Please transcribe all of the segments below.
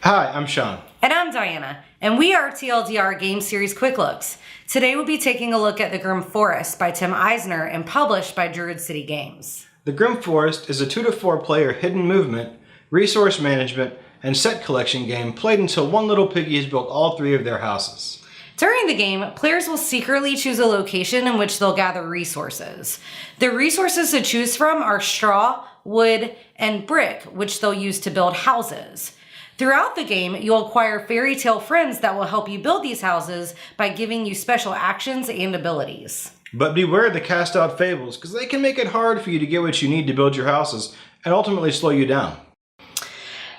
Hi, I'm Sean. And I'm Diana, and we are TLDR Game Series Quick Looks. Today we'll be taking a look at the Grimm Forest by Tim Eisner and published by Druid City Games. The Grimm Forest is a 2 to 4 player hidden movement, resource management, and set collection game played until one little piggy has built all 3 of their houses. During the game, players will secretly choose a location in which they'll gather resources. The resources to choose from are straw, wood, and brick, which they'll use to build houses. Throughout the game, you'll acquire fairy tale friends that will help you build these houses by giving you special actions and abilities. But beware the cast out fables, because they can make it hard for you to get what you need to build your houses and ultimately slow you down.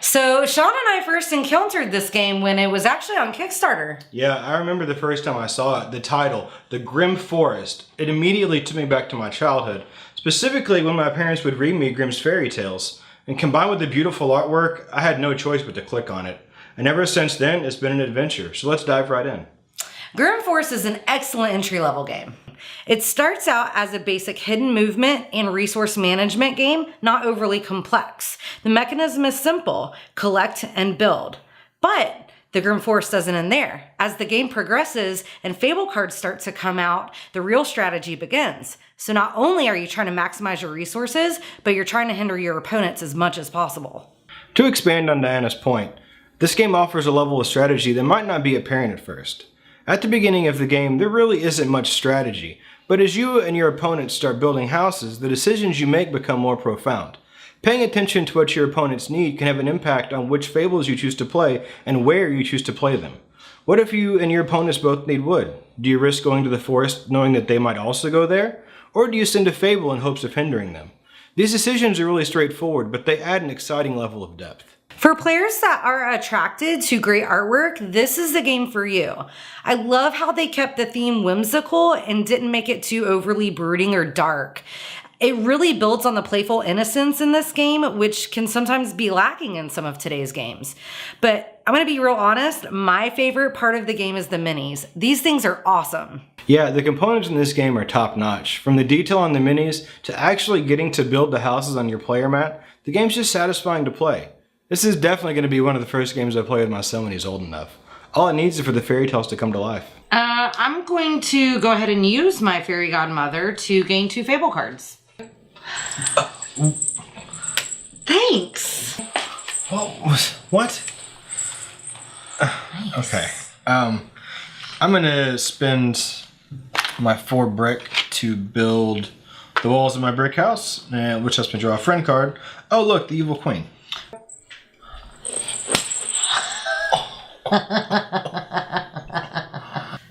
So Sean and I first encountered this game when it was actually on Kickstarter. Yeah, I remember the first time I saw it, the title, The Grimm Forest. It immediately took me back to my childhood, specifically when my parents would read me Grimm's fairy tales. And combined with the beautiful artwork, I had no choice but to click on it. And ever since then, it's been an adventure. So let's dive right in. Grimm Forest is an excellent entry-level game. It starts out as a basic hidden movement and resource management game, not overly complex. The mechanism is simple: collect and build. But the Grimm Forest doesn't end there. As the game progresses and fable cards start to come out, the real strategy begins. So not only are you trying to maximize your resources, but you're trying to hinder your opponents as much as possible. To expand on Diana's point, this game offers a level of strategy that might not be apparent at first. At the beginning of the game, there really isn't much strategy, but as you and your opponents start building houses, the decisions you make become more profound. Paying attention to what your opponents need can have an impact on which fables you choose to play and where you choose to play them. What if you and your opponents both need wood? Do you risk going to the forest knowing that they might also go there? Or do you send a fable in hopes of hindering them? These decisions are really straightforward, but they add an exciting level of depth. For players that are attracted to great artwork, this is the game for you. I love how they kept the theme whimsical and didn't make it too overly brooding or dark. It really builds on the playful innocence in this game, which can sometimes be lacking in some of today's games. But I'm gonna be real honest, my favorite part of the game is the minis. These things are awesome. Yeah, the components in this game are top notch. From the detail on the minis to actually getting to build the houses on your player mat, the game's just satisfying to play. This is definitely going to be one of the first games I play with my son when he's old enough. All it needs is for the fairy tales to come to life. I'm going to go ahead and use my fairy godmother to gain 2 fable cards. Thanks. What? Okay. I'm gonna spend my 4 brick to build the walls of my brick house, which lets me draw a friend card. Oh look, the evil queen.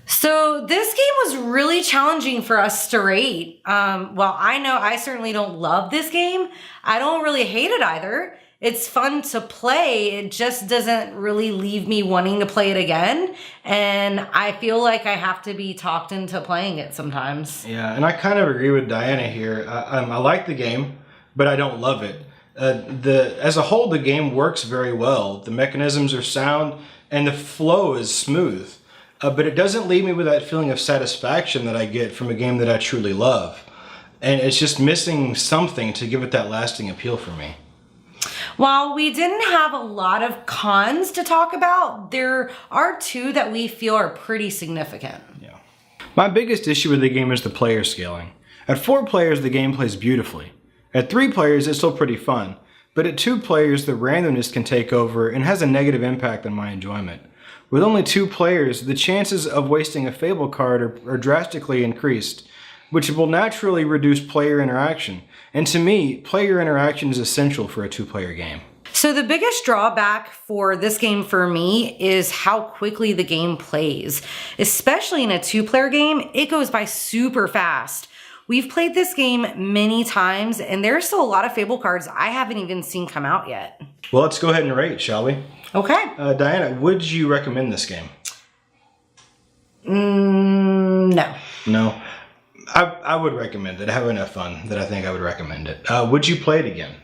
So this game was really challenging for us to rate. While I know I certainly don't love this game, I don't really hate it either. It's fun to play. It just doesn't really leave me wanting to play it again. And I feel like I have to be talked into playing it sometimes. Yeah, and I kind of agree with Diana here. I like the game, but I don't love it. As a whole, the game works very well. The mechanisms are sound and the flow is smooth. But it doesn't leave me with that feeling of satisfaction that I get from a game that I truly love. And it's just missing something to give it that lasting appeal for me. While we didn't have a lot of cons to talk about, there are 2 that we feel are pretty significant. Yeah. My biggest issue with the game is the player scaling. At 4 players, the game plays beautifully. At 3 players, it's still pretty fun. But at 2 players, the randomness can take over and has a negative impact on my enjoyment. With only 2 players, the chances of wasting a fable card are drastically increased, which will naturally reduce player interaction. And to me, player interaction is essential for a 2-player game. So the biggest drawback for this game for me is how quickly the game plays. Especially in a 2-player game, it goes by super fast. We've played this game many times, and there's still a lot of fable cards I haven't even seen come out yet. Well, let's go ahead and rate, shall we? Okay. Diana, would you recommend this game? No. No. I would recommend it. I have enough fun that I think I would recommend it. Would you play it again?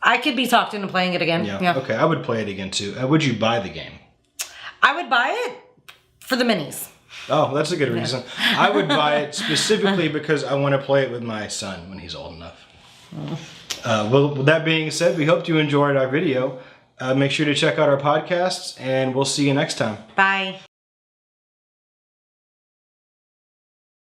I could be talked into playing it again. Yeah. Okay, I would play it again too. Would you buy the game? I would buy it for the minis. Oh, that's a good reason. I would buy it specifically because I want to play it with my son when he's old enough. Well, with that being said, we hope you enjoyed our video. Make sure to check out our podcasts, and we'll see you next time. Bye.